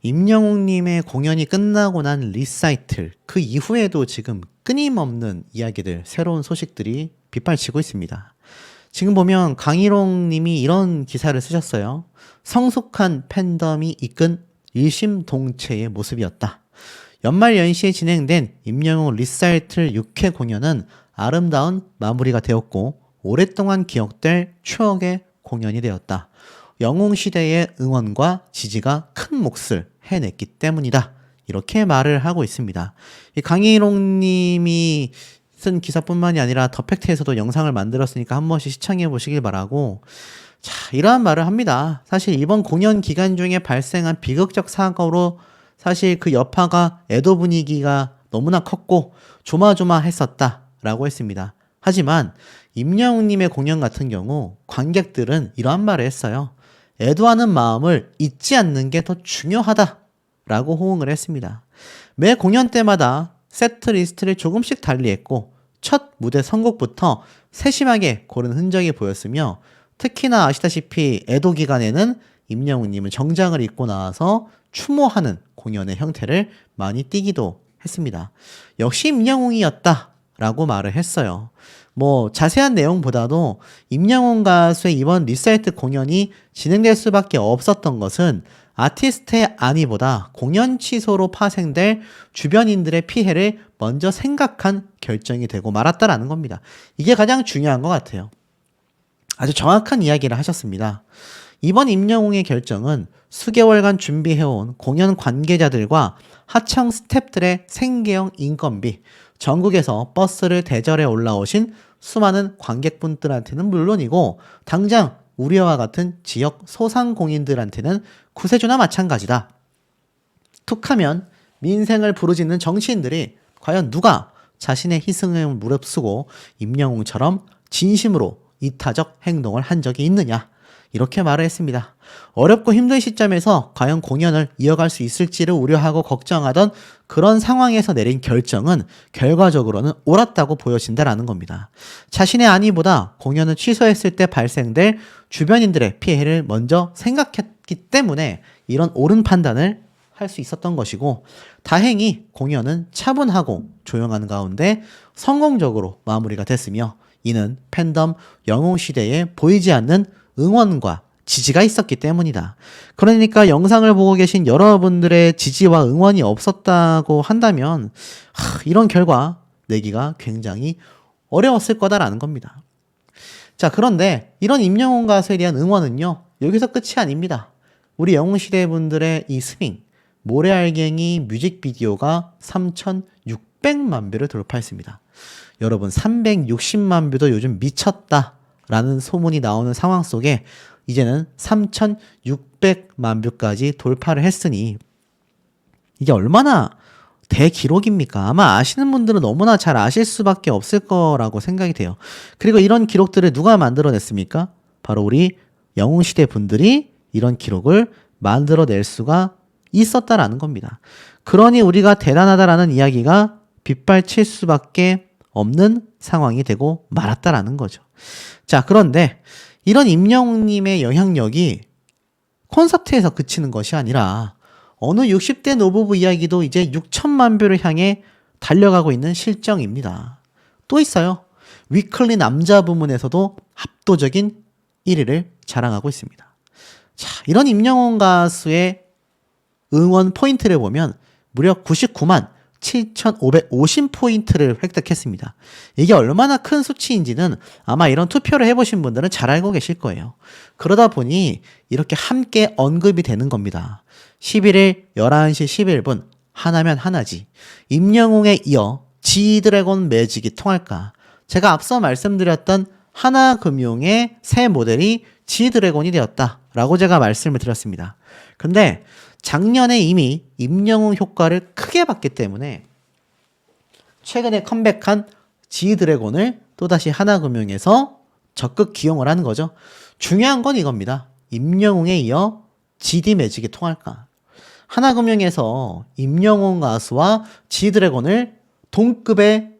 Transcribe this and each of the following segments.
임영웅님의 공연이 끝나고 난 리사이틀, 그 이후에도 지금 끊임없는 이야기들, 새로운 소식들이 빗발치고 있습니다. 지금 보면 강희롱님이 이런 기사를 쓰셨어요. 성숙한 팬덤이 이끈 일심동체의 모습이었다. 연말 연시에 진행된 임영웅 리사이틀 6회 공연은 아름다운 마무리가 되었고 오랫동안 기억될 추억의 공연이 되었다. 영웅시대의 응원과 지지가 큰 몫을 해냈기 때문이다. 이렇게 말을 하고 있습니다. 이 강희롱님이 쓴 기사뿐만이 아니라 더 팩트에서도 영상을 만들었으니까 한 번씩 시청해 보시길 바라고, 자, 이러한 말을 합니다. 사실 이번 공연 기간 중에 발생한 비극적 사고로 사실 그 여파가 애도 분위기가 너무나 컸고 조마조마했었다라고 했습니다. 하지만 임영웅님의 공연 같은 경우 관객들은 이러한 말을 했어요. 애도하는 마음을 잊지 않는 게 더 중요하다라고 호응을 했습니다. 매 공연 때마다 세트 리스트를 조금씩 달리했고 첫 무대 선곡부터 세심하게 고른 흔적이 보였으며, 특히나 아시다시피 애도 기간에는 임영웅님은 정장을 입고 나와서 추모하는 공연의 형태를 많이 띠기도 했습니다. 역시 임영웅이었다라고 말을 했어요. 뭐 자세한 내용보다도 임영웅 가수의 이번 리사이트 공연이 진행될 수밖에 없었던 것은 아티스트의 안위보다 공연 취소로 파생될 주변인들의 피해를 먼저 생각한 결정이 되고 말았다라는 겁니다. 이게 가장 중요한 것 같아요. 아주 정확한 이야기를 하셨습니다. 이번 임영웅의 결정은 수개월간 준비해온 공연 관계자들과 하청 스태프들의 생계형 인건비, 전국에서 버스를 대절해 올라오신 수많은 관객분들한테는 물론이고 당장 우리와 같은 지역 소상공인들한테는 구세주나 마찬가지다. 툭하면 민생을 부르짖는 정치인들이 과연 누가 자신의 희생을 무릅쓰고 임영웅처럼 진심으로 이타적 행동을 한 적이 있느냐, 이렇게 말을 했습니다. 어렵고 힘든 시점에서 과연 공연을 이어갈 수 있을지를 우려하고 걱정하던 그런 상황에서 내린 결정은 결과적으로는 옳았다고 보여진다라는 겁니다. 자신의 안위보다 공연을 취소했을 때 발생될 주변인들의 피해를 먼저 생각했기 때문에 이런 옳은 판단을 할 수 있었던 것이고, 다행히 공연은 차분하고 조용한 가운데 성공적으로 마무리가 됐으며, 이는 팬덤 영웅시대에 보이지 않는 응원과 지지가 있었기 때문이다. 그러니까 영상을 보고 계신 여러분들의 지지와 응원이 없었다고 한다면 이런 결과 내기가 굉장히 어려웠을 거다라는 겁니다. 자, 그런데 이런 임영웅 가수에 대한 응원은요, 여기서 끝이 아닙니다. 우리 영웅시대 분들의 이 스밍, 모래알갱이 뮤직비디오가 3,600만 뷰를 돌파했습니다. 여러분, 360만 뷰도 요즘 미쳤다라는 소문이 나오는 상황 속에 이제는 3,600만 뷰까지 돌파를 했으니 이게 얼마나 대기록입니까? 아마 아시는 분들은 너무나 잘 아실 수밖에 없을 거라고 생각이 돼요. 그리고 이런 기록들을 누가 만들어냈습니까? 바로 우리 영웅시대 분들이 이런 기록을 만들어낼 수가 있었다라는 겁니다. 그러니 우리가 대단하다라는 이야기가 빗발칠 수밖에 없는 상황이 되고 말았다라는 거죠. 자, 그런데 이런 임영웅님의 영향력이 콘서트에서 그치는 것이 아니라 어느 60대 노부부 이야기도 이제 6천만 뷰를 향해 달려가고 있는 실정입니다. 또 있어요. 위클리 남자 부문에서도 압도적인 1위를 자랑하고 있습니다. 자, 이런 임영웅 가수의 응원 포인트를 보면 무려 99만 7,550포인트를 획득했습니다. 이게 얼마나 큰 수치인지는 아마 이런 투표를 해보신 분들은 잘 알고 계실 거예요. 그러다 보니 이렇게 함께 언급이 되는 겁니다. 11일 11시 11분 하나면 하나지, 임영웅에 이어 G드래곤 매직이 통할까. 제가 앞서 말씀드렸던 하나금융의 새 모델이 G드래곤이 되었다라고 제가 말씀을 드렸습니다. 근데 작년에 이미 임영웅 효과를 크게 봤기 때문에 최근에 컴백한 G드래곤을 또다시 하나금융에서 적극 기용을 하는 거죠. 중요한 건 이겁니다. 임영웅에 이어 GD매직이 통할까. 하나금융에서 임영웅 가수와 G드래곤을 동급의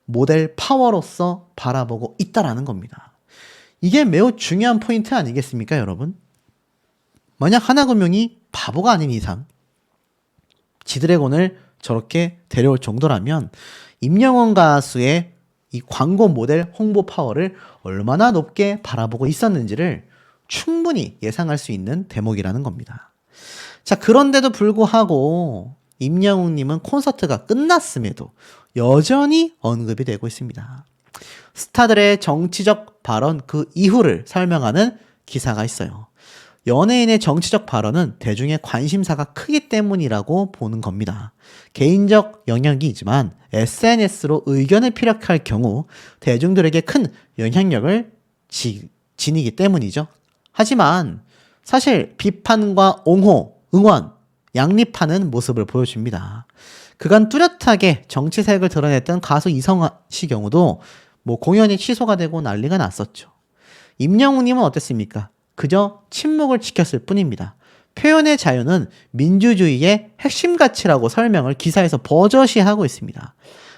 모델 파워로서 바라보고 있다라는 겁니다. 이게 매우 중요한 포인트 아니겠습니까, 여러분? 만약 하나금융이 바보가 아닌 이상 지드래곤을 저렇게 데려올 정도라면 임영웅 가수의 이 광고 모델 홍보 파워를 얼마나 높게 바라보고 있었는지를 충분히 예상할 수 있는 대목이라는 겁니다. 자, 그런데도 불구하고 임영웅님은 콘서트가 끝났음에도 여전히 언급이 되고 있습니다. 스타들의 정치적 발언 그 이후를 설명하는 기사가 있어요. 연예인의 정치적 발언은 대중의 관심사가 크기 때문이라고 보는 겁니다. 개인적 영역이지만 SNS로 의견을 피력할 경우 대중들에게 큰 영향력을 지니기 때문이죠. 하지만 사실 비판과 옹호, 응원, 양립하는 모습을 보여줍니다. 그간 뚜렷하게 정치색을 드러냈던 가수 이성아 씨 경우도 공연이 취소가 되고 난리가 났었죠. 임영웅님은 어땠습니까? 그저 침묵을 지켰을 뿐입니다. 표현의 자유는 민주주의의 핵심 가치라고 설명을 기사에서 버젓이 하고 있습니다.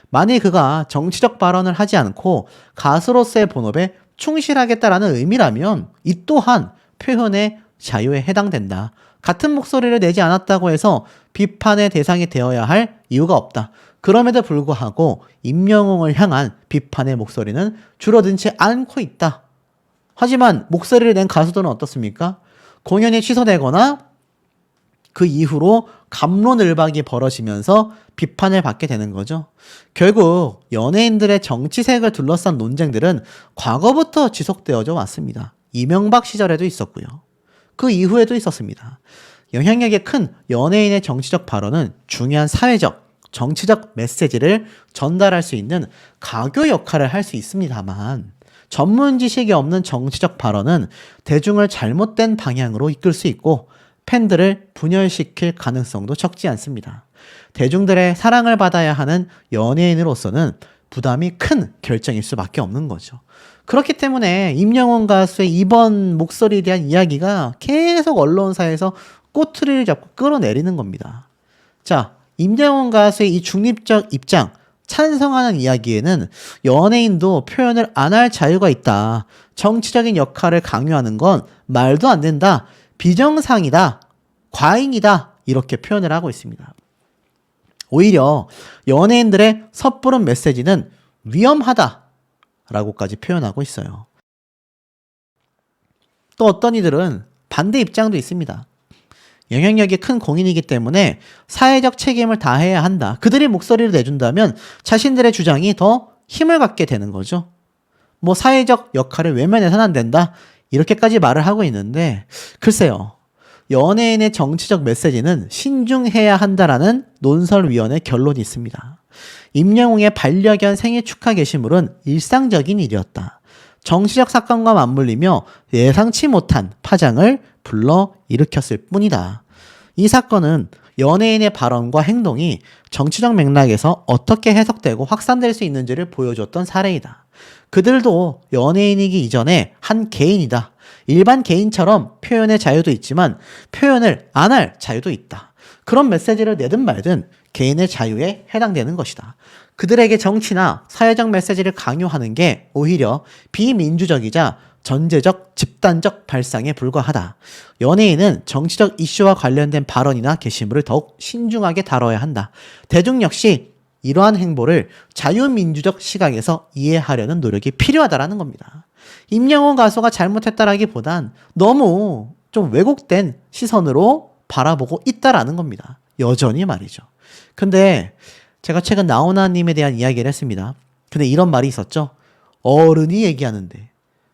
만일 그가 정치적 발언을 하지 않고 가수로서의 본업에 충실하겠다라는 의미라면 이 또한 표현의 자유에 해당된다. 같은 목소리를 내지 않았다고 해서 비판의 대상이 되어야 할 이유가 없다. 그럼에도 불구하고 임영웅을 향한 비판의 목소리는 줄어들지 않고 있다. 하지만 목소리를 낸 가수들은 어떻습니까? 공연이 취소되거나 그 이후로 갑론을박이 벌어지면서 비판을 받게 되는 거죠. 결국 연예인들의 정치색을 둘러싼 논쟁들은 과거부터 지속되어져 왔습니다. 이명박 시절에도 있었고요. 그 이후에도 있었습니다. 영향력이 큰 연예인의 정치적 발언은 중요한 사회적, 정치적 메시지를 전달할 수 있는 가교 역할을 할 수 있습니다만 전문 지식이 없는 정치적 발언은 대중을 잘못된 방향으로 이끌 수 있고 팬들을 분열시킬 가능성도 적지 않습니다. 대중들의 사랑을 받아야 하는 연예인으로서는 부담이 큰 결정일 수밖에 없는 거죠. 그렇기 때문에 임영웅 가수의 이번 목소리에 대한 이야기가 계속 언론사에서 꼬투리를 잡고 끌어내리는 겁니다. 자, 임영웅 가수의 이 중립적 입장, 찬성하는 이야기에는 연예인도 표현을 안 할 자유가 있다. 정치적인 역할을 강요하는 건 말도 안 된다. 비정상이다. 과잉이다. 이렇게 표현을 하고 있습니다. 오히려 연예인들의 섣부른 메시지는 위험하다. 라고까지 표현하고 있어요. 또 어떤 이들은 반대 입장도 있습니다. 영향력이 큰 공인이기 때문에 사회적 책임을 다해야 한다. 그들이 목소리를 내준다면 자신들의 주장이 더 힘을 갖게 되는 거죠. 사회적 역할을 외면해서는 안 된다. 이렇게까지 말을 하고 있는데 글쎄요. 연예인의 정치적 메시지는 신중해야 한다라는 논설위원회 결론이 있습니다. 임영웅의 반려견 생일 축하 게시물은 일상적인 일이었다. 정치적 사건과 맞물리며 예상치 못한 파장을 불러 일으켰을 뿐이다. 이 사건은 연예인의 발언과 행동이 정치적 맥락에서 어떻게 해석되고 확산될 수 있는지를 보여줬던 사례이다. 그들도 연예인이기 이전에 한 개인이다. 일반 개인처럼 표현의 자유도 있지만 표현을 안 할 자유도 있다. 그런 메시지를 내든 말든 개인의 자유에 해당되는 것이다. 그들에게 정치나 사회적 메시지를 강요하는 게 오히려 비민주적이자 전제적, 집단적 발상에 불과하다. 연예인은 정치적 이슈와 관련된 발언이나 게시물을 더욱 신중하게 다뤄야 한다. 대중 역시 이러한 행보를 자유민주적 시각에서 이해하려는 노력이 필요하다라는 겁니다. 임영웅 가수가 잘못했다라기보단 너무 좀 왜곡된 시선으로 바라보고 있다라는 겁니다. 여전히 말이죠. 근데 제가 최근 나훈아님에 대한 이야기를 했습니다. 근데 이런 말이 있었죠. 어른이 얘기하는데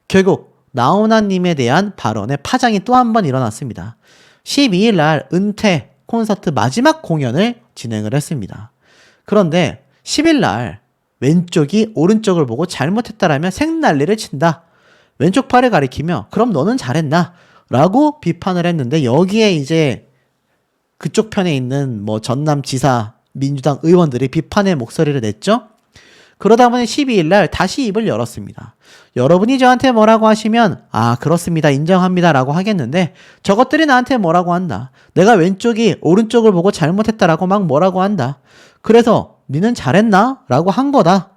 결국 나훈아님에 대한 발언에 파장이 또 한 번 일어났습니다. 12일 날 은퇴 콘서트 마지막 공연을 진행을 했습니다. 그런데 10일 날 왼쪽이 오른쪽을 보고 잘못했다라면 생난리를 친다. 왼쪽 팔을 가리키며 그럼 너는 잘했나? 라고 비판을 했는데 여기에 이제 그쪽 편에 있는 전남지사 민주당 의원들이 비판의 목소리를 냈죠. 그러다 보니 12일 날 다시 입을 열었습니다. 여러분이 저한테 뭐라고 하시면 그렇습니다. 인정합니다. 라고 하겠는데 저것들이 나한테 뭐라고 한다. 내가 왼쪽이 오른쪽을 보고 잘못했다라고 막 뭐라고 한다. 그래서 니는 잘했나? 라고 한 거다.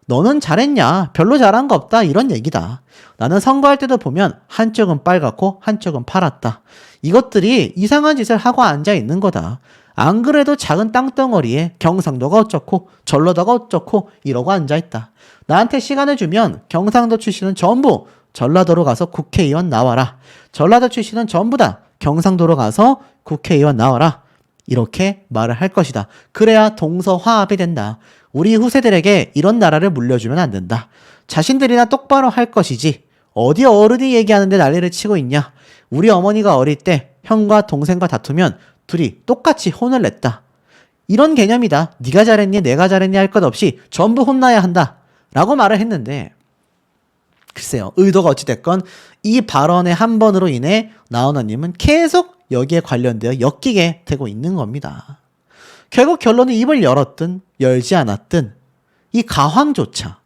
너는 잘했냐? 별로 잘한 거 없다. 이런 얘기다. 나는 선거할 때도 보면 한쪽은 빨갛고 한쪽은 파랗다. 이것들이 이상한 짓을 하고 앉아 있는 거다. 안 그래도 작은 땅덩어리에 경상도가 어쩌고 전라도가 어쩌고 이러고 앉아있다. 나한테 시간을 주면 경상도 출신은 전부 전라도로 가서 국회의원 나와라. 전라도 출신은 전부 다 경상도로 가서 국회의원 나와라. 이렇게 말을 할 것이다. 그래야 동서화합이 된다. 우리 후세들에게 이런 나라를 물려주면 안 된다. 자신들이나 똑바로 할 것이지. 어디 어른이 얘기하는데 난리를 치고 있냐. 우리 어머니가 어릴 때 형과 동생과 다투면 둘이 똑같이 혼을 냈다. 이런 개념이다. 네가 잘했니 내가 잘했니 할 것 없이 전부 혼나야 한다. 라고 말을 했는데 글쎄요. 의도가 어찌됐건 이 발언의 한 번으로 인해 나훈아님은 계속 여기에 관련되어 엮이게 되고 있는 겁니다. 결국 결론은 입을 열었든 열지 않았든 이 가황조차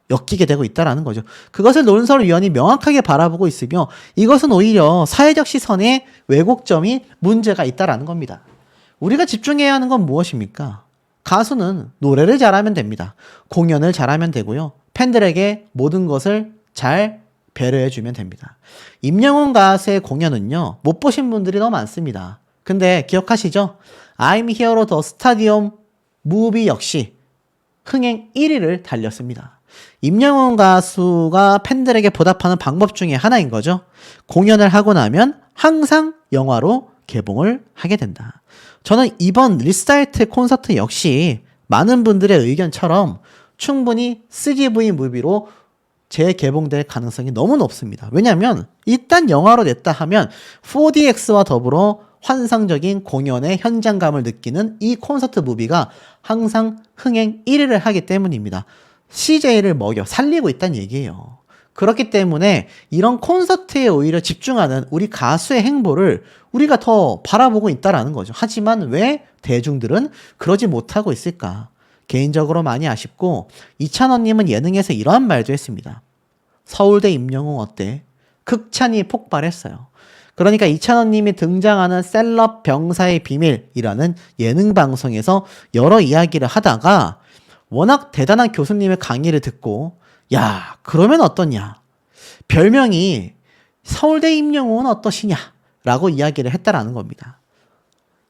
엮이게 되고 있다는 거죠. 그것을 논설위원이 명확하게 바라보고 있으며 이것은 오히려 사회적 시선에 왜곡점이 문제가 있다는 겁니다. 우리가 집중해야 하는 건 무엇입니까? 가수는 노래를 잘하면 됩니다. 공연을 잘하면 되고요. 팬들에게 모든 것을 잘 배려해주면 됩니다. 임영웅 가수의 공연은요. 못 보신 분들이 너무 많습니다. 근데 기억하시죠? I'm Here the Stadium 무비 역시 흥행 1위를 달렸습니다. 임영웅 가수가 팬들에게 보답하는 방법 중에 하나인 거죠. 공연을 하고 나면 항상 영화로 개봉을 하게 된다. 저는 이번 리사이트 콘서트 역시 많은 분들의 의견처럼 충분히 CGV 무비로 재개봉될 가능성이 너무 높습니다. 왜냐하면 일단 영화로 냈다 하면 4DX와 더불어 환상적인 공연의 현장감을 느끼는 이 콘서트 무비가 항상 흥행 1위를 하기 때문입니다. CJ를 먹여 살리고 있다는 얘기예요. 그렇기 때문에 이런 콘서트에 오히려 집중하는 우리 가수의 행보를 우리가 더 바라보고 있다는 거죠. 하지만 왜 대중들은 그러지 못하고 있을까? 개인적으로 많이 아쉽고 이찬원님은 예능에서 이러한 말도 했습니다. 서울대 임영웅 어때? 극찬이 폭발했어요. 그러니까 이찬원님이 등장하는 셀럽 병사의 비밀이라는 예능 방송에서 여러 이야기를 하다가 워낙 대단한 교수님의 강의를 듣고 야 그러면 어떠냐? 별명이 서울대 임영웅은 어떠시냐? 라고 이야기를 했다라는 겁니다.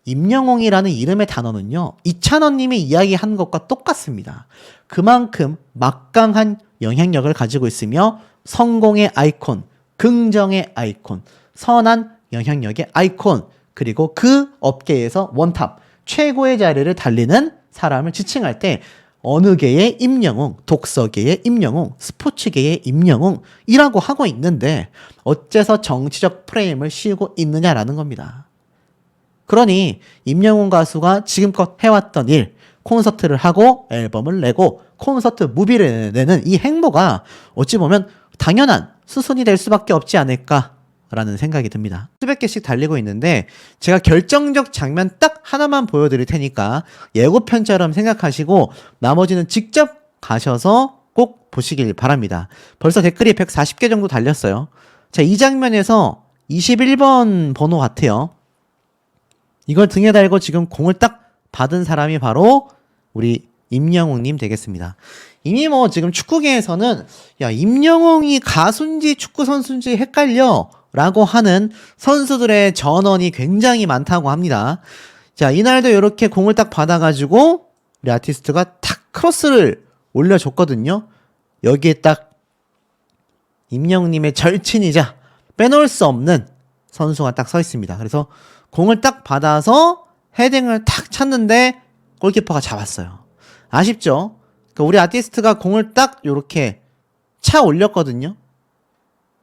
임영웅이라는 이름의 단어는요. 이찬원님이 이야기한 것과 똑같습니다. 그만큼 막강한 영향력을 가지고 있으며 성공의 아이콘, 긍정의 아이콘, 선한 영향력의 아이콘, 그리고 그 업계에서 원탑, 최고의 자리를 달리는 사람을 지칭할 때 어느 계의 임영웅, 독서계의 임영웅, 스포츠계의 임영웅이라고 하고 있는데 어째서 정치적 프레임을 씌우고 있느냐라는 겁니다. 그러니 임영웅 가수가 지금껏 해왔던 일, 콘서트를 하고 앨범을 내고 콘서트 무비를 내는 이 행보가 어찌 보면 당연한 수순이 될 수밖에 없지 않을까라는 생각이 듭니다. 수백 개씩 달리고 있는데 제가 결정적 장면 딱 하나만 보여드릴 테니까 예고편처럼 생각하시고 나머지는 직접 가셔서 꼭 보시길 바랍니다. 벌써 댓글이 140개 정도 달렸어요. 자, 이 장면에서 21번 번호 같아요. 이걸 등에 달고 지금 공을 딱 받은 사람이 바로 우리 임영웅님 되겠습니다. 이미 뭐 지금 축구계에서는 야 임영웅이 가수인지 축구 선수인지 헷갈려 라고 하는 선수들의 전언이 굉장히 많다고 합니다. 자, 이날도 이렇게 공을 딱 받아가지고 우리 아티스트가 탁 크로스를 올려줬거든요. 여기에 딱 임영웅님의 절친이자 빼놓을 수 없는 선수가 딱 서 있습니다. 그래서 공을 딱 받아서 헤딩을 탁 찼는데 골키퍼가 잡았어요. 아쉽죠? 그러니까 우리 아티스트가 공을 딱 요렇게 차 올렸거든요.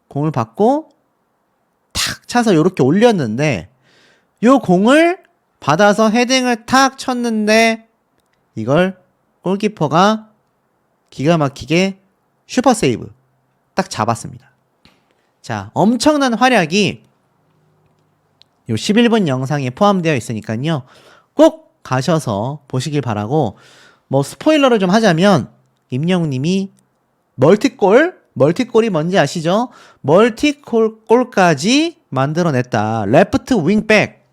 공을 받고 탁 차서 요렇게 올렸는데 요 공을 받아서 헤딩을 탁 쳤는데 이걸 골키퍼가 기가 막히게 슈퍼 세이브 딱 잡았습니다. 자, 엄청난 활약이 요 11분 영상에 포함되어 있으니까요. 꼭 가셔서 보시길 바라고 뭐 스포일러를 좀 하자면 임영웅님이 멀티골이 뭔지 아시죠? 멀티골까지 만들어냈다. 레프트 윙백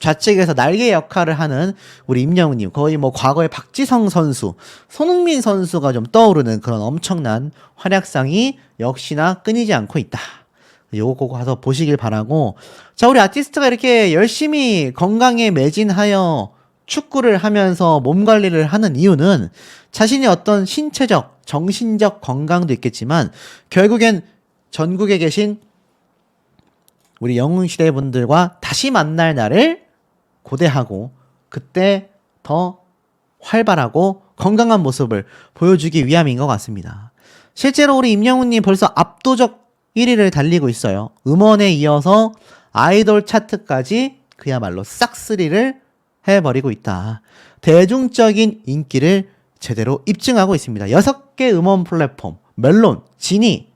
좌측에서 날개 역할을 하는 우리 임영웅님 거의 뭐 과거의 박지성 선수, 손흥민 선수가 좀 떠오르는 그런 엄청난 활약상이 역시나 끊이지 않고 있다. 요거 꼭 가서 보시길 바라고. 자, 우리 아티스트가 이렇게 열심히 건강에 매진하여 축구를 하면서 몸 관리를 하는 이유는 자신의 어떤 신체적, 정신적 건강도 있겠지만 결국엔 전국에 계신 우리 영웅시대 분들과 다시 만날 날을 고대하고 그때 더 활발하고 건강한 모습을 보여주기 위함인 것 같습니다. 실제로 우리 임영웅님 벌써 압도적 1위를 달리고 있어요. 음원에 이어서 아이돌 차트까지 그야말로 싹쓸이를 해버리고 있다. 대중적인 인기를 제대로 입증하고 있습니다. 6개 음원 플랫폼, 멜론, 지니,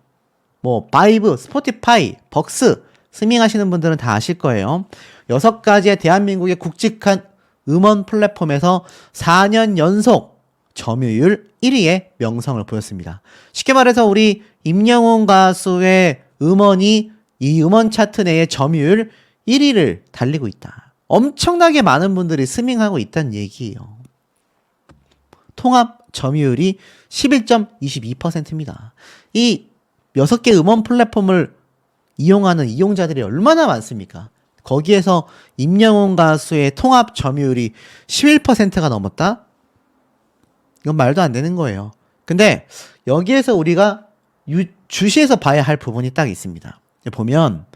바이브, 스포티파이, 벅스, 스밍하시는 분들은 다 아실 거예요. 6가지의 대한민국의 굵직한 음원 플랫폼에서 4년 연속 점유율 1위의 명성을 보였습니다. 쉽게 말해서 우리 임영웅 가수의 음원이 이 음원 차트 내의 점유율 1위를 달리고 있다. 엄청나게 많은 분들이 스밍하고 있다는 얘기예요. 통합 점유율이 11.22%입니다. 이 6개 음원 플랫폼을 이용하는 이용자들이 얼마나 많습니까? 거기에서 임영웅 가수의 통합 점유율이 11%가 넘었다? 이건 말도 안 되는 거예요. 근데 여기에서 우리가 주시해서 봐야 할 부분이 딱 있습니다. 보면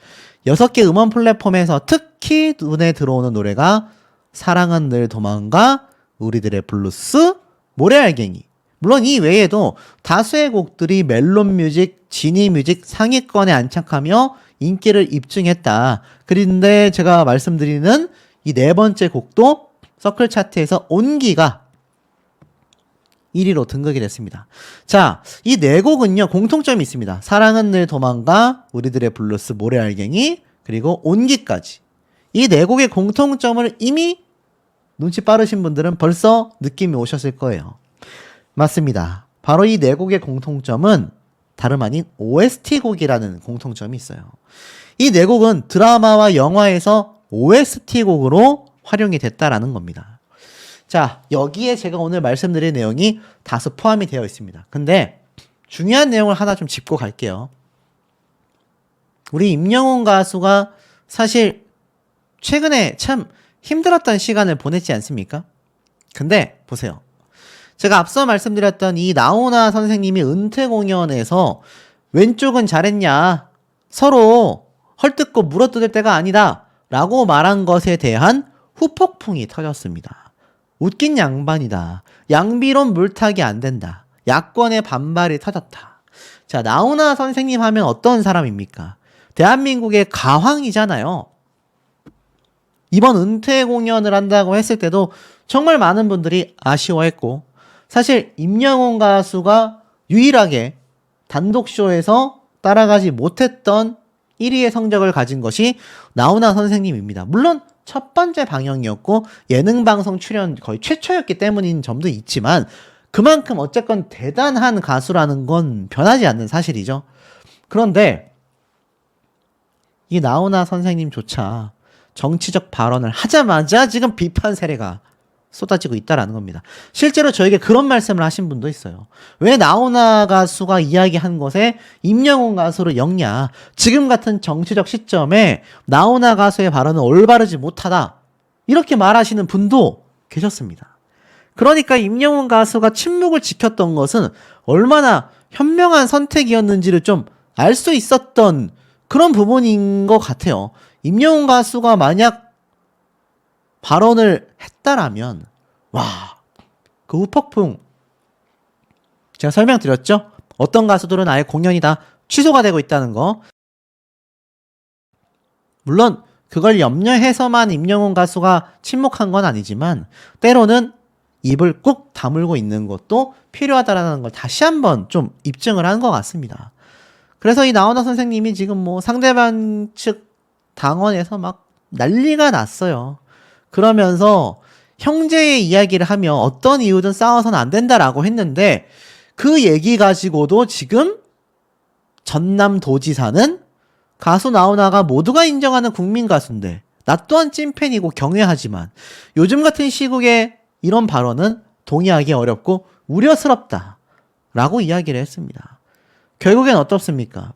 6개 음원 플랫폼에서 특히 눈에 들어오는 노래가 사랑은 늘 도망가, 우리들의 블루스, 모래알갱이. 물론 이 외에도 다수의 곡들이 멜론뮤직, 지니뮤직 상위권에 안착하며 인기를 입증했다. 그런데 제가 말씀드리는 이 4번째 곡도 서클 차트에서 온기가 1위로 등극이 됐습니다. 자, 이 4곡은요 공통점이 있습니다. 사랑은 늘 도망가, 우리들의 블루스, 모래알갱이, 그리고 온기까지. 이 4곡의 공통점을 이미 눈치 빠르신 분들은 벌써 느낌이 오셨을 거예요. 맞습니다. 바로 이 4곡의 공통점은 다름 아닌 OST 곡이라는 공통점이 있어요. 이 4곡은 드라마와 영화에서 OST 곡으로 활용이 됐다라는 겁니다. 자, 여기에 제가 오늘 말씀드릴 내용이 다수 포함이 되어 있습니다. 근데 중요한 내용을 하나 좀 짚고 갈게요. 우리 임영웅 가수가 사실 최근에 참 힘들었던 시간을 보냈지 않습니까? 근데 보세요. 제가 앞서 말씀드렸던 이 나훈아 선생님이 은퇴 공연에서 왼쪽은 잘했냐, 서로 헐뜯고 물어뜯을 때가 아니다 라고 말한 것에 대한 후폭풍이 터졌습니다. 웃긴 양반이다. 양비론 물타기 안 된다. 야권의 반발이 터졌다. 자, 나훈아 선생님 하면 어떤 사람입니까? 대한민국의 가황이잖아요. 이번 은퇴 공연을 한다고 했을 때도 정말 많은 분들이 아쉬워했고, 사실 임영웅 가수가 유일하게 단독쇼에서 따라가지 못했던 1위의 성적을 가진 것이 나훈아 선생님입니다. 물론 첫 번째 방영이었고 예능방송 출연 거의 최초였기 때문인 점도 있지만 그만큼 어쨌건 대단한 가수라는 건 변하지 않는 사실이죠. 그런데 이 나훈아 선생님조차 정치적 발언을 하자마자 지금 비판 세례가 쏟아지고 있다라는 겁니다. 실제로 저에게 그런 말씀을 하신 분도 있어요. 왜 나훈아 가수가 이야기한 것에 임영웅 가수를 엮냐. 지금 같은 정치적 시점에 나훈아 가수의 발언은 올바르지 못하다. 이렇게 말하시는 분도 계셨습니다. 그러니까 임영웅 가수가 침묵을 지켰던 것은 얼마나 현명한 선택이었는지를 좀 알 수 있었던 그런 부분인 것 같아요. 임영웅 가수가 만약 발언을 했다라면 그 후폭풍 제가 설명드렸죠? 어떤 가수들은 아예 공연이 다 취소가 되고 있다는 거. 물론 그걸 염려해서만 임영웅 가수가 침묵한 건 아니지만 때로는 입을 꾹 다물고 있는 것도 필요하다라는 걸 다시 한번 좀 입증을 한 것 같습니다. 그래서 이 나훈아 선생님이 지금 상대방 측 당원에서 막 난리가 났어요. 그러면서 형제의 이야기를 하며 어떤 이유든 싸워서는 안 된다라고 했는데 그 얘기 가지고도 지금 전남도지사는 가수 나훈아가 모두가 인정하는 국민 가수인데 나 또한 찐팬이고 경외하지만 요즘 같은 시국에 이런 발언은 동의하기 어렵고 우려스럽다 라고 이야기를 했습니다. 결국엔 어떻습니까?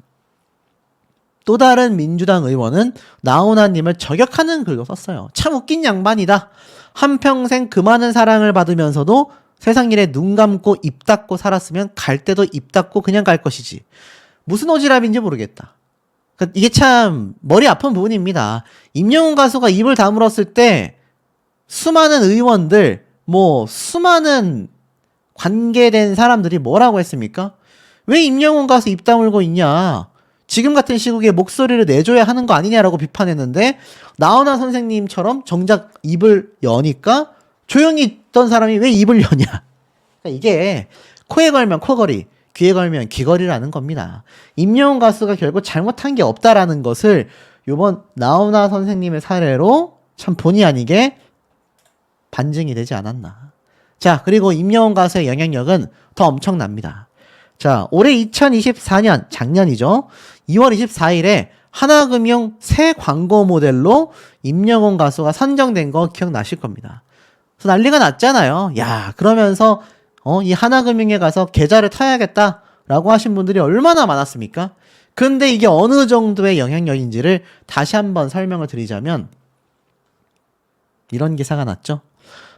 또 다른 민주당 의원은 나훈아님을 저격하는 글도 썼어요. 참 웃긴 양반이다. 한평생 그 많은 사랑을 받으면서도 세상 일에 눈 감고 입 닫고 살았으면 갈 때도 입 닫고 그냥 갈 것이지. 무슨 오지랖인지 모르겠다. 이게 참 머리 아픈 부분입니다. 임영웅 가수가 입을 다물었을 때 수많은 의원들, 수많은 관계된 사람들이 뭐라고 했습니까? 왜 임영웅 가수 입 다물고 있냐? 지금 같은 시국에 목소리를 내줘야 하는 거 아니냐라고 비판했는데 나훈아 선생님처럼 정작 입을 여니까 조용히 있던 사람이 왜 입을 여냐? 그러니까 이게 코에 걸면 코걸이, 귀에 걸면 귀걸이라는 겁니다. 임영웅 가수가 결국 잘못한 게 없다라는 것을 요번 나훈아 선생님의 사례로 참 본의 아니게 반증이 되지 않았나. 자, 그리고 임영웅 가수의 영향력은 더 엄청납니다. 자, 올해 2024년, 작년이죠. 2월 24일에 하나금융 새 광고 모델로 임영웅 가수가 선정된 거 기억나실 겁니다. 그래서 난리가 났잖아요. 야, 그러면서 이 하나금융에 가서 계좌를 타야겠다라고 하신 분들이 얼마나 많았습니까? 근데 이게 어느 정도의 영향력인지를 다시 한번 설명을 드리자면 이런 기사가 났죠.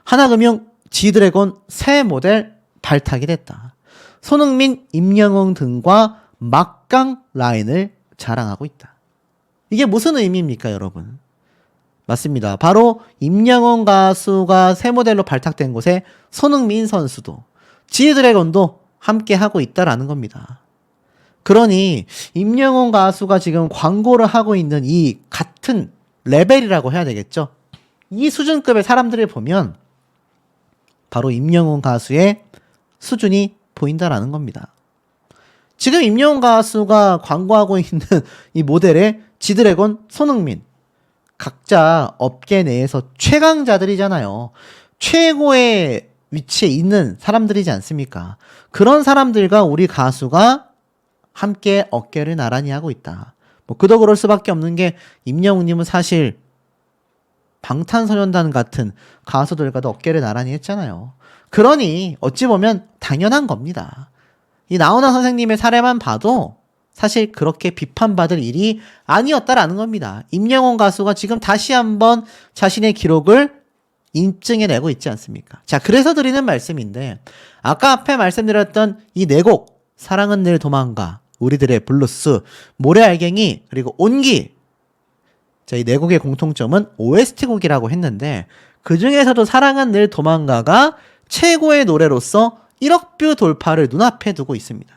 하나금융 G드래곤 새 모델 발탁이 됐다. 손흥민, 임영웅 등과 막강 라인을 자랑하고 있다. 이게 무슨 의미입니까, 여러분? 맞습니다. 바로 임영웅 가수가 새 모델로 발탁된 곳에 손흥민 선수도 G드래곤도 함께 하고 있다라는 겁니다. 그러니 임영웅 가수가 지금 광고를 하고 있는 이 같은 레벨이라고 해야 되겠죠. 이 수준급의 사람들을 보면 바로 임영웅 가수의 수준이 보인다라는 겁니다. 지금 임영웅 가수가 광고하고 있는 이 모델의 G드래곤, 손흥민 각자 업계 내에서 최강자들이잖아요. 최고의 위치에 있는 사람들이지 않습니까? 그런 사람들과 우리 가수가 함께 어깨를 나란히 하고 있다. 그도 그럴 수밖에 없는 게 임영웅님은 사실 방탄소년단 같은 가수들과도 어깨를 나란히 했잖아요. 그러니 어찌 보면 당연한 겁니다. 이 나훈아 선생님의 사례만 봐도 사실 그렇게 비판받을 일이 아니었다라는 겁니다. 임영웅 가수가 지금 다시 한번 자신의 기록을 인증해내고 있지 않습니까? 자, 그래서 드리는 말씀인데 아까 앞에 말씀드렸던 이 네 곡 사랑은 늘 도망가, 우리들의 블루스, 모래알갱이, 그리고 온기, 자, 이 네 곡의 공통점은 OST 곡이라고 했는데 그 중에서도 사랑은 늘 도망가가 최고의 노래로서 1억 뷰 돌파를 눈앞에 두고 있습니다.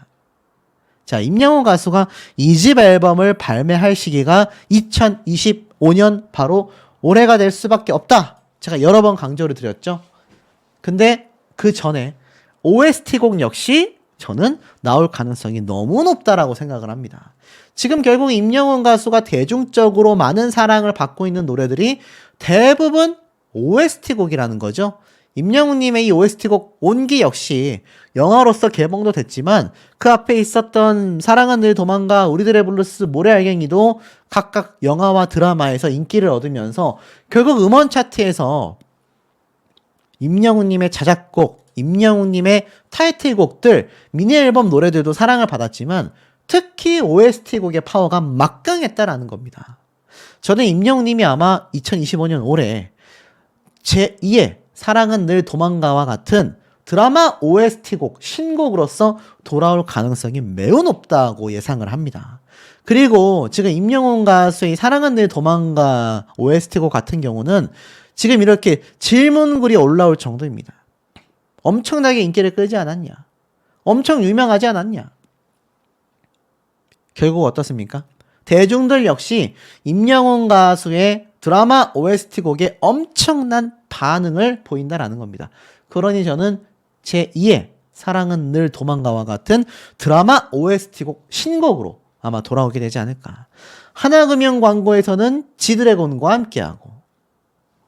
자, 임영웅 가수가 2집 앨범을 발매할 시기가 2025년 바로 올해가 될 수밖에 없다. 제가 여러 번 강조를 드렸죠. 근데 그 전에 OST 곡 역시 저는 나올 가능성이 너무 높다라고 생각을 합니다. 지금 결국 임영웅 가수가 대중적으로 많은 사랑을 받고 있는 노래들이 대부분 OST 곡이라는 거죠. 임영웅님의 이 OST 곡 온기 역시 영화로서 개봉도 됐지만 그 앞에 있었던 사랑은 늘 도망가, 우리들의 블루스, 모래알갱이도 각각 영화와 드라마에서 인기를 얻으면서 결국 음원 차트에서 임영웅님의 자작곡, 임영웅님의 타이틀곡들, 미니앨범 노래들도 사랑을 받았지만 특히 OST 곡의 파워가 막강했다라는 겁니다. 저는 임영웅님이 아마 2025년 올해 제2의 사랑은 늘 도망가와 같은 드라마 OST 곡, 신곡으로서 돌아올 가능성이 매우 높다고 예상을 합니다. 그리고 지금 임영웅 가수의 사랑은 늘 도망가 OST 곡 같은 경우는 지금 이렇게 질문글이 올라올 정도입니다. 엄청나게 인기를 끌지 않았냐? 엄청 유명하지 않았냐? 결국 어떻습니까? 대중들 역시 임영웅 가수의 드라마 OST 곡에 엄청난 반응을 보인다라는 겁니다. 그러니 저는 제2의 사랑은 늘 도망가와 같은 드라마 OST 곡 신곡으로 아마 돌아오게 되지 않을까. 하나금융 광고에서는 G드래곤과 함께하고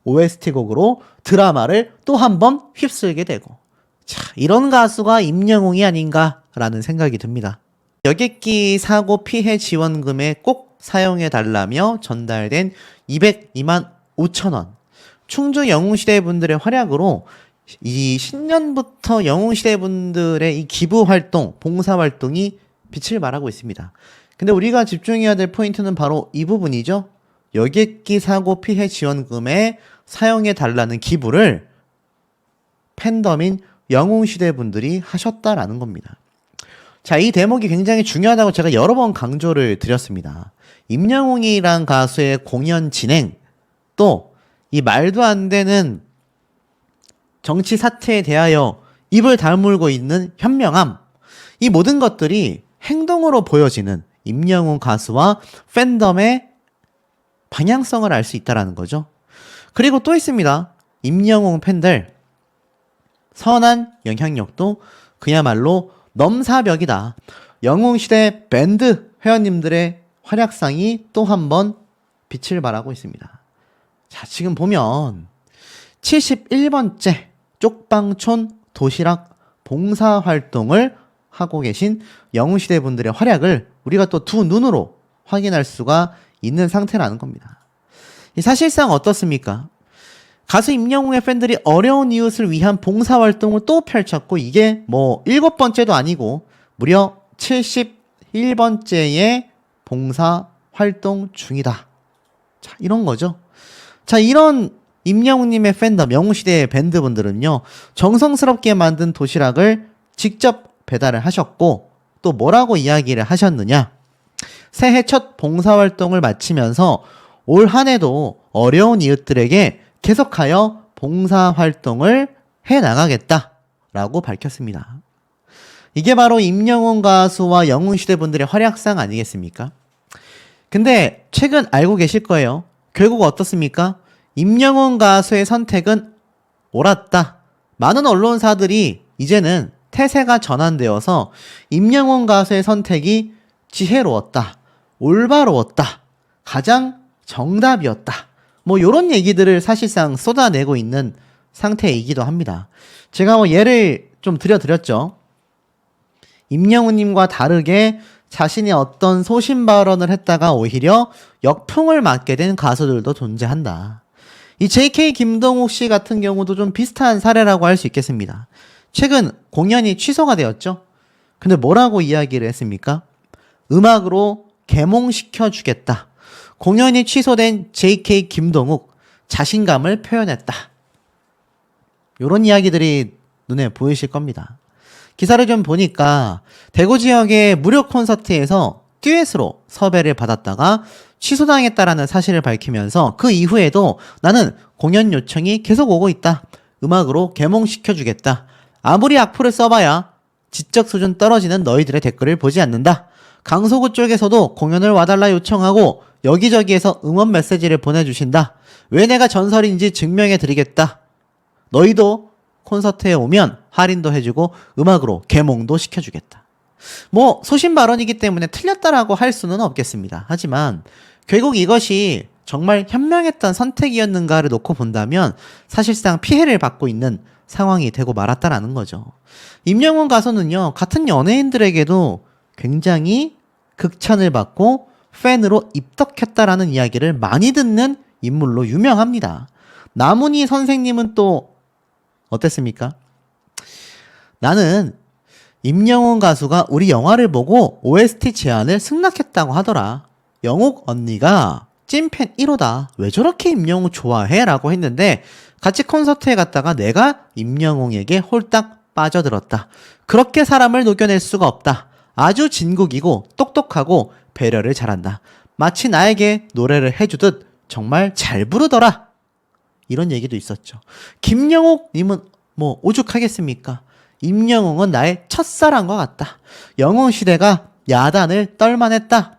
OST 곡으로 드라마를 또 한 번 휩쓸게 되고, 자, 이런 가수가 임영웅이 아닌가라는 생각이 듭니다. 여객기 사고 피해 지원금에 꼭 사용해달라며 전달된 202만 5천 원. 충주 영웅시대 분들의 활약으로 이 신년부터 영웅시대 분들의 이 기부 활동, 봉사 활동이 빛을 발하고 있습니다. 근데 우리가 집중해야 될 포인트는 바로 이 부분이죠. 여객기 사고 피해 지원금에 사용해달라는 기부를 팬덤인 영웅시대 분들이 하셨다라는 겁니다. 자, 이 대목이 굉장히 중요하다고 제가 여러 번 강조를 드렸습니다. 임영웅이란 가수의 공연 진행, 또 이 말도 안 되는 정치 사태에 대하여 입을 다물고 있는 현명함, 이 모든 것들이 행동으로 보여지는 임영웅 가수와 팬덤의 방향성을 알 수 있다는 거죠. 그리고 또 있습니다. 임영웅 팬들, 선한 영향력도 그야말로 넘사벽이다. 영웅시대 밴드 회원님들의 활약상이 또 한 번 빛을 발하고 있습니다. 자, 지금 보면 71번째 쪽방촌 도시락 봉사활동을 하고 계신 영웅시대 분들의 활약을 우리가 또 두 눈으로 확인할 수가 있는 상태라는 겁니다. 사실상 어떻습니까? 가수 임영웅의 팬들이 어려운 이웃을 위한 봉사활동을 또 펼쳤고, 이게 뭐 7번째도 아니고 무려 71번째의 봉사활동 중이다. 자, 이런 거죠. 자, 이런 임영웅님의 팬덤, 영웅시대의 밴드분들은요, 정성스럽게 만든 도시락을 직접 배달을 하셨고, 또 뭐라고 이야기를 하셨느냐? 새해 첫 봉사활동을 마치면서 올 한 해도 어려운 이웃들에게 계속하여 봉사활동을 해나가겠다라고 밝혔습니다. 이게 바로 임영웅 가수와 영웅시대 분들의 활약상 아니겠습니까? 근데 최근 알고 계실 거예요. 결국 어떻습니까? 임영웅 가수의 선택은 옳았다. 많은 언론사들이 이제는 태세가 전환되어서 임영웅 가수의 선택이 지혜로웠다, 올바로웠다, 가장 정답이었다, 뭐 이런 얘기들을 사실상 쏟아내고 있는 상태이기도 합니다. 제가 뭐 예를 좀 들어드렸죠. 임영웅님과 다르게 자신이 어떤 소신 발언을 했다가 오히려 역풍을 맞게 된 가수들도 존재한다. 이 JK 김동욱 씨 같은 경우도 좀 비슷한 사례라고 할 수 있겠습니다. 최근 공연이 취소가 되었죠. 근데 뭐라고 이야기를 했습니까? 음악으로 계몽시켜 주겠다. 공연이 취소된 JK 김동욱, 자신감을 표현했다. 이런 이야기들이 눈에 보이실 겁니다. 기사를 좀 보니까 대구 지역의 무료 콘서트에서 듀엣으로 섭외를 받았다가 취소당했다라는 사실을 밝히면서 그 이후에도 나는 공연 요청이 계속 오고 있다. 음악으로 계몽시켜주겠다. 아무리 악플을 써봐야 지적 수준 떨어지는 너희들의 댓글을 보지 않는다. 강서구 쪽에서도 공연을 와달라 요청하고 여기저기에서 응원 메시지를 보내주신다. 왜 내가 전설인지 증명해드리겠다. 너희도 콘서트에 오면 할인도 해주고 음악으로 계몽도 시켜주겠다. 뭐 소신 발언이기 때문에 틀렸다라고 할 수는 없겠습니다. 하지만 결국 이것이 정말 현명했던 선택이었는가를 놓고 본다면 사실상 피해를 받고 있는 상황이 되고 말았다라는 거죠. 임영웅 가수는요, 같은 연예인들에게도 굉장히 극찬을 받고 팬으로 입덕했다라는 이야기를 많이 듣는 인물로 유명합니다. 나문희 선생님은 또 어땠습니까? 나는 임영웅 가수가 우리 영화를 보고 OST 제안을 승낙했다고 하더라. 영옥 언니가 찐팬 1호다. 왜 저렇게 임영웅 좋아해? 라고 했는데 같이 콘서트에 갔다가 내가 임영웅에게 홀딱 빠져들었다. 그렇게 사람을 녹여낼 수가 없다. 아주 진국이고 똑똑하고 배려를 잘한다. 마치 나에게 노래를 해주듯 정말 잘 부르더라. 이런 얘기도 있었죠. 김영옥 님은 뭐 오죽하겠습니까? 임영웅은 나의 첫사랑과 같다. 영웅시대가 야단을 떨만했다.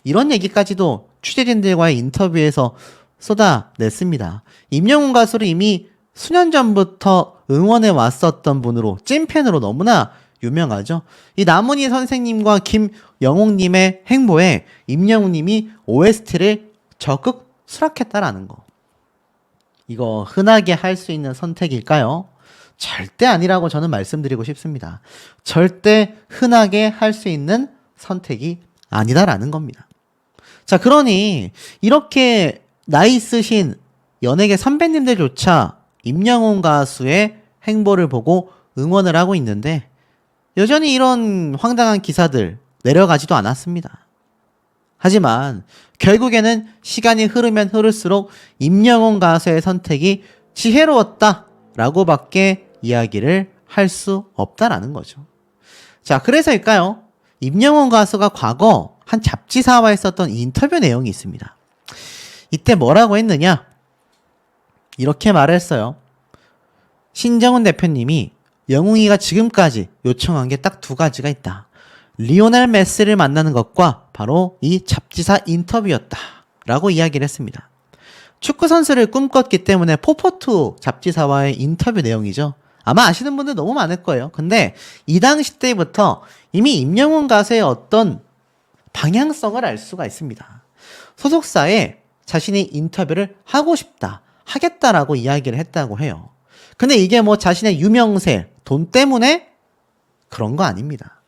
이런 얘기까지도 취재진들과의 인터뷰에서 쏟아냈습니다. 임영웅 가수를 이미 수년 전부터 응원해 왔었던 분으로 찐팬으로 너무나 유명하죠. 이 나문희 선생님과 김영웅님의 행보에 임영웅님이 OST를 적극 수락했다라는 거. 이거 흔하게 할 수 있는 선택일까요? 절대 아니라고 저는 말씀드리고 싶습니다. 절대 흔하게 할 수 있는 선택이 아니다라는 겁니다. 자, 그러니 이렇게 나이 있으신 연예계 선배님들조차 임영웅 가수의 행보를 보고 응원을 하고 있는데 여전히 이런 황당한 기사들 내려가지도 않았습니다. 하지만 결국에는 시간이 흐르면 흐를수록 임영웅 가수의 선택이 지혜로웠다라고 밖에 이야기를 할 수 없다라는 거죠. 자, 그래서일까요? 임영웅 가수가 과거 한 잡지사와 했었던 인터뷰 내용이 있습니다. 이때 뭐라고 했느냐? 이렇게 말했어요. 신정훈 대표님이 영웅이가 지금까지 요청한 게 딱 두 가지가 있다. 리오넬 메시를 만나는 것과 바로 이 잡지사 인터뷰였다 라고 이야기를 했습니다. 축구선수를 꿈꿨기 때문에 포포투 잡지사와의 인터뷰 내용이죠. 아마 아시는 분들 너무 많을 거예요. 근데 이 당시 때부터 이미 임영웅 가수의 어떤 방향성을 알 수가 있습니다. 소속사에 자신이 인터뷰를 하고 싶다, 하겠다라고 이야기를 했다고 해요. 근데 이게 뭐 자신의 유명세, 돈 때문에 그런 거 아닙니다.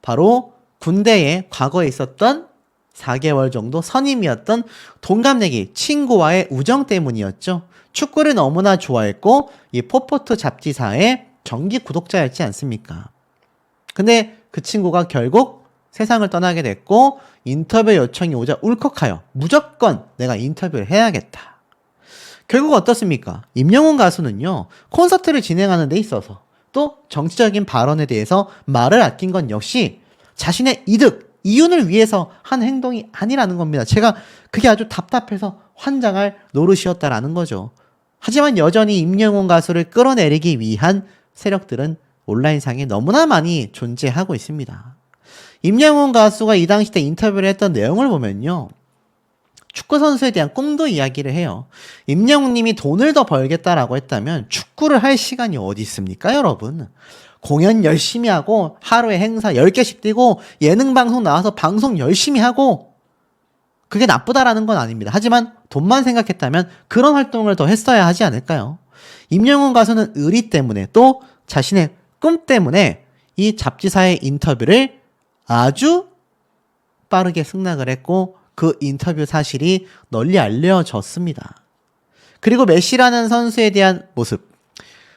바로 군대에 과거에 있었던 4개월 정도 선임이었던 동갑내기 친구와의 우정 때문이었죠. 축구를 너무나 좋아했고 이 포포트 잡지사의 정기 구독자였지 않습니까? 근데 그 친구가 결국 세상을 떠나게 됐고 인터뷰 요청이 오자 울컥하여 무조건 내가 인터뷰를 해야겠다. 결국 어떻습니까? 임영웅 가수는요, 콘서트를 진행하는 데 있어서 또 정치적인 발언에 대해서 말을 아낀 건 역시 자신의 이득, 이윤을 위해서 한 행동이 아니라는 겁니다. 제가 그게 아주 답답해서 환장할 노릇이었다라는 거죠. 하지만 여전히 임영웅 가수를 끌어내리기 위한 세력들은 온라인상에 너무나 많이 존재하고 있습니다. 임영웅 가수가 이 당시 때 인터뷰를 했던 내용을 보면요, 축구선수에 대한 꿈도 이야기를 해요. 임영웅 님이 돈을 더 벌겠다라고 했다면 축구를 할 시간이 어디 있습니까, 여러분? 공연 열심히 하고 하루에 행사 10개씩 뛰고 예능 방송 나와서 방송 열심히 하고 그게 나쁘다라는 건 아닙니다. 하지만 돈만 생각했다면 그런 활동을 더 했어야 하지 않을까요? 임영웅 가수는 의리 때문에 또 자신의 꿈 때문에 이 잡지사의 인터뷰를 아주 빠르게 승낙을 했고 그 인터뷰 사실이 널리 알려졌습니다. 그리고 메시라는 선수에 대한 모습,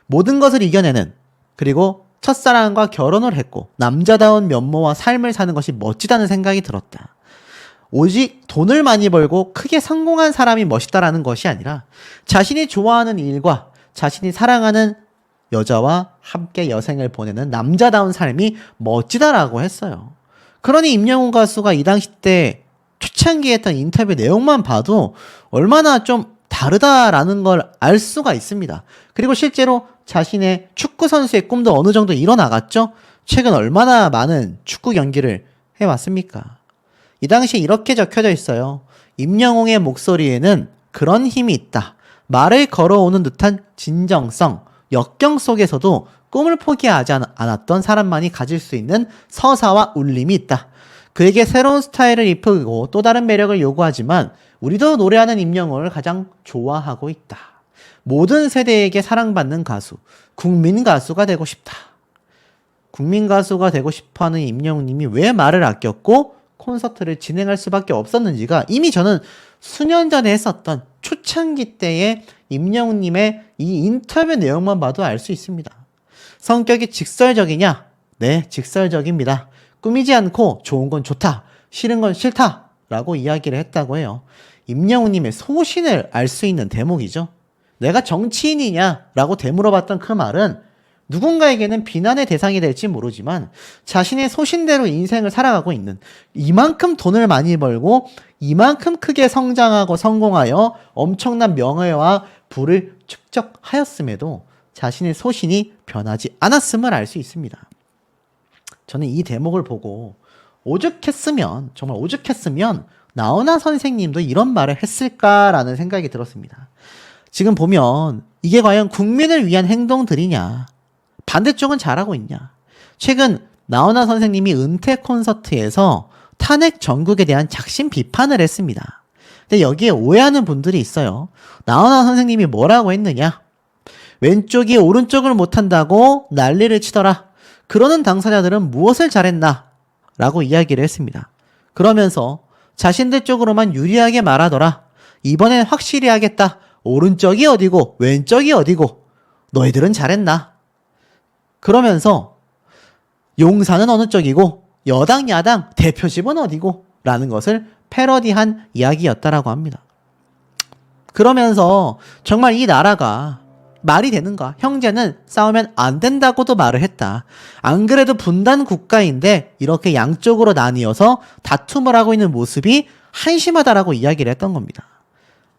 모든 것을 이겨내는, 그리고 첫사랑과 결혼을 했고 남자다운 면모와 삶을 사는 것이 멋지다는 생각이 들었다. 오직 돈을 많이 벌고 크게 성공한 사람이 멋있다라는 것이 아니라 자신이 좋아하는 일과 자신이 사랑하는 여자와 함께 여생을 보내는 남자다운 삶이 멋지다라고 했어요. 그러니 임영웅 가수가 이 당시 때 초창기에 했던 인터뷰 내용만 봐도 얼마나 좀 다르다라는 걸 알 수가 있습니다. 그리고 실제로 자신의 축구 선수의 꿈도 어느 정도 이뤄나갔죠. 최근 얼마나 많은 축구 경기를 해왔습니까? 이 당시에 이렇게 적혀져 있어요. 임영웅의 목소리에는 그런 힘이 있다. 말을 걸어오는 듯한 진정성, 역경 속에서도 꿈을 포기하지 않았던 사람만이 가질 수 있는 서사와 울림이 있다. 그에게 새로운 스타일을 입히고 또 다른 매력을 요구하지만 우리도 노래하는 임영웅을 가장 좋아하고 있다. 모든 세대에게 사랑받는 가수, 국민 가수가 되고 싶다. 국민 가수가 되고 싶어하는 임영웅 님이 왜 말을 아꼈고 콘서트를 진행할 수밖에 없었는지가 이미 저는 수년 전에 했었던 초창기 때의 임영웅 님의 이 인터뷰 내용만 봐도 알 수 있습니다. 성격이 직설적이냐? 네, 직설적입니다. 꾸미지 않고 좋은 건 좋다, 싫은 건 싫다 라고 이야기를 했다고 해요. 임영웅 님의 소신을 알 수 있는 대목이죠. 내가 정치인이냐? 라고 되물어봤던 그 말은 누군가에게는 비난의 대상이 될지 모르지만 자신의 소신대로 인생을 살아가고 있는, 이만큼 돈을 많이 벌고 이만큼 크게 성장하고 성공하여 엄청난 명예와 부를 축적하였음에도 자신의 소신이 변하지 않았음을 알 수 있습니다. 저는 이 대목을 보고 오죽했으면, 정말 오죽했으면 나훈아 선생님도 이런 말을 했을까라는 생각이 들었습니다. 지금 보면 이게 과연 국민을 위한 행동들이냐, 반대쪽은 잘하고 있냐. 최근 나훈아 선생님이 은퇴 콘서트에서 탄핵 정국에 대한 작심 비판을 했습니다. 근데 여기에 오해하는 분들이 있어요. 나훈아 선생님이 뭐라고 했느냐? 왼쪽이 오른쪽을 못한다고 난리를 치더라. 그러는 당사자들은 무엇을 잘했나? 라고 이야기를 했습니다. 그러면서 자신들 쪽으로만 유리하게 말하더라. 이번엔 확실히 하겠다. 오른쪽이 어디고 왼쪽이 어디고 너희들은 잘했나? 그러면서 용사는 어느 쪽이고 여당 야당 대표집은 어디고 라는 것을 패러디한 이야기였다라고 합니다. 그러면서 정말 이 나라가 말이 되는가? 형제는 싸우면 안 된다고도 말을 했다. 안 그래도 분단 국가인데 이렇게 양쪽으로 나뉘어서 다툼을 하고 있는 모습이 한심하다라고 이야기를 했던 겁니다.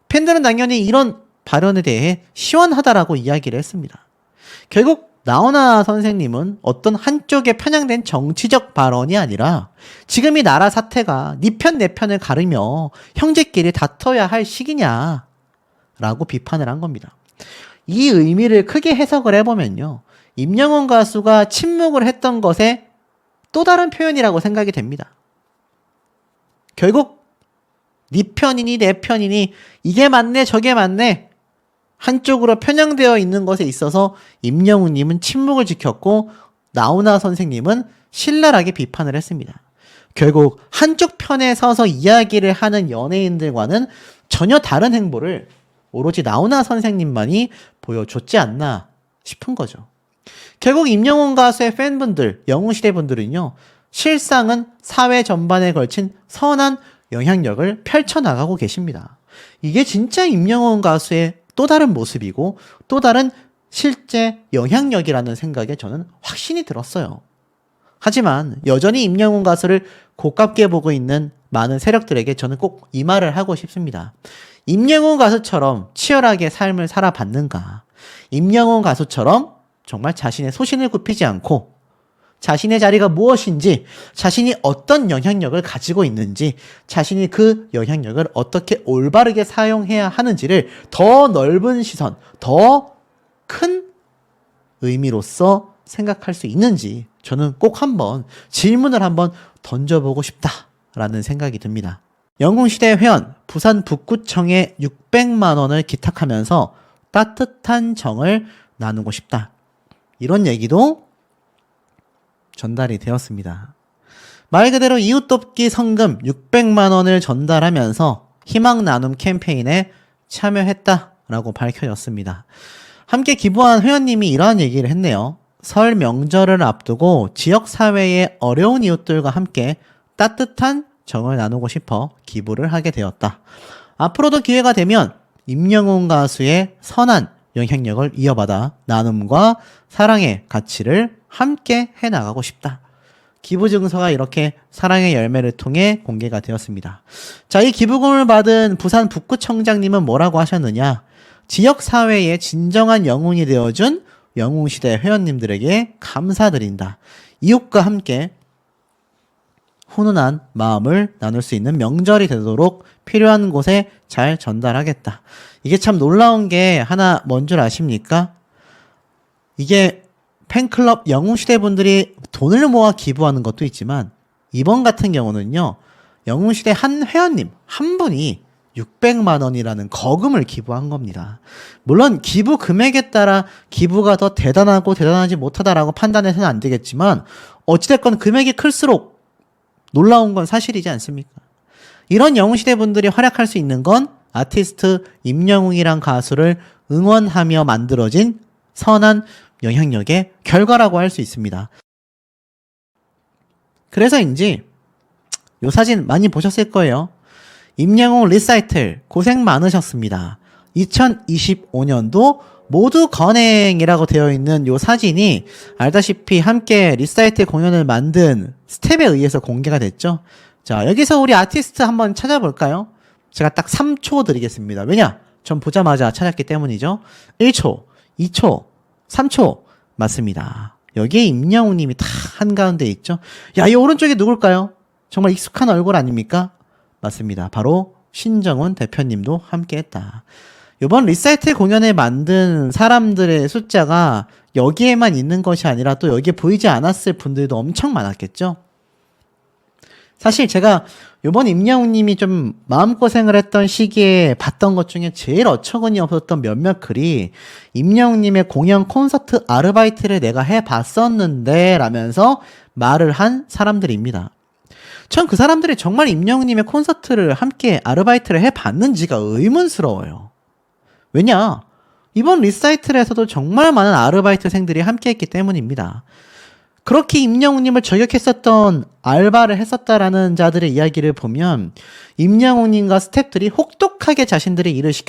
팬들은 당연히 이런 발언에 대해 시원하다라고 이야기를 했습니다. 결국 나훈아 선생님은 어떤 한쪽에 편향된 정치적 발언이 아니라 지금 이 나라 사태가 네 편 내 편을 가르며 형제끼리 다퉈야 할 시기냐 라고 비판을 한 겁니다. 이 의미를 크게 해석을 해보면요, 임영웅 가수가 침묵을 했던 것의 또 다른 표현이라고 생각이 됩니다. 결국 네 편이니 내 편이니 이게 맞네 저게 맞네 한쪽으로 편향되어 있는 것에 있어서 임영웅님은 침묵을 지켰고 나훈아 선생님은 신랄하게 비판을 했습니다. 결국 한쪽 편에 서서 이야기를 하는 연예인들과는 전혀 다른 행보를 오로지 나훈아 선생님만이 보여줬지 않나 싶은 거죠. 결국 임영웅 가수의 팬분들, 영웅시대 분들은요, 실상은 사회 전반에 걸친 선한 영향력을 펼쳐나가고 계십니다. 이게 진짜 임영웅 가수의 또 다른 모습이고 또 다른 실제 영향력이라는 생각에 저는 확신이 들었어요. 하지만 여전히 임영웅 가수를 고깝게 보고 있는 많은 세력들에게 저는 꼭 이 말을 하고 싶습니다. 임영웅 가수처럼 치열하게 삶을 살아봤는가? 임영웅 가수처럼 정말 자신의 소신을 굽히지 않고 자신의 자리가 무엇인지, 자신이 어떤 영향력을 가지고 있는지, 자신이 그 영향력을 어떻게 올바르게 사용해야 하는지를 더 넓은 시선, 더 큰 의미로서 생각할 수 있는지 저는 꼭 한번 질문을 한번 던져보고 싶다라는 생각이 듭니다. 영웅시대 회원 부산 북구청에 600만 원을 기탁하면서 따뜻한 정을 나누고 싶다. 이런 얘기도 전달이 되었습니다. 말 그대로 이웃돕기 성금 600만 원을 전달하면서 희망 나눔 캠페인에 참여했다라고 밝혀졌습니다. 함께 기부한 회원님이 이러한 얘기를 했네요. 설 명절을 앞두고 지역사회의 어려운 이웃들과 함께 따뜻한 정을 나누고 싶어 기부를 하게 되었다. 앞으로도 기회가 되면 임영웅 가수의 선한 영향력을 이어받아 나눔과 사랑의 가치를 함께 해나가고 싶다. 기부 증서가 이렇게 사랑의 열매를 통해 공개가 되었습니다. 자, 이 기부금을 받은 부산 북구청장님은 뭐라고 하셨느냐? 지역사회의 진정한 영웅이 되어준 영웅시대 회원님들에게 감사드린다. 이웃과 함께 훈훈한 마음을 나눌 수 있는 명절이 되도록 필요한 곳에 잘 전달하겠다. 이게 참 놀라운 게 하나 뭔 줄 아십니까? 이게 팬클럽 영웅시대 분들이 돈을 모아 기부하는 것도 있지만 이번 같은 경우는요, 영웅시대 한 회원님 한 분이 600만 원이라는 거금을 기부한 겁니다. 물론 기부 금액에 따라 기부가 더 대단하고 대단하지 못하다라고 판단해서는 안 되겠지만 어찌됐건 금액이 클수록 놀라운 건 사실이지 않습니까? 이런 영웅시대 분들이 활약할 수 있는 건 아티스트 임영웅이란 가수를 응원하며 만들어진 선한 영향력의 결과라고 할 수 있습니다. 그래서인지 요 사진 많이 보셨을 거예요. 임영웅 리사이틀 고생 많으셨습니다. 2025년도 모두 건행이라고 되어 있는 요 사진이 알다시피 함께 리사이틀 공연을 만든 스텝에 의해서 공개가 됐죠. 자, 여기서 우리 아티스트 한번 찾아볼까요? 제가 딱 3초 드리겠습니다. 왜냐? 전 보자마자 찾았기 때문이죠. 1초, 2초, 3초. 맞습니다. 여기에 임영웅 님이 다 한가운데 있죠. 야, 이 오른쪽에 누굴까요? 정말 익숙한 얼굴 아닙니까? 맞습니다. 바로 신정훈 대표님도 함께 했다. 이번 리사이틀 공연을 만든 사람들의 숫자가 여기에만 있는 것이 아니라 또 여기에 보이지 않았을 분들도 엄청 많았겠죠. 사실 제가 이번 임영웅 님이 좀 마음고생을 했던 시기에 봤던 것 중에 제일 어처구니 없었던 몇몇 글이 임영웅 님의 공연 콘서트 아르바이트를 내가 해봤었는데 라면서 말을 한 사람들입니다. 전 그 사람들이 정말 임영웅 님의 콘서트를 함께 아르바이트를 해봤는지가 의문스러워요. 왜냐? 이번 리사이틀에서도 정말 많은 아르바이트생들이 함께 했기 때문입니다. 그렇게 임영웅님을 저격했었던 알바를 했었다라는 자들의 이야기를 보면 임영웅님과 스태프들이 혹독하게 자신들의 일을 시켜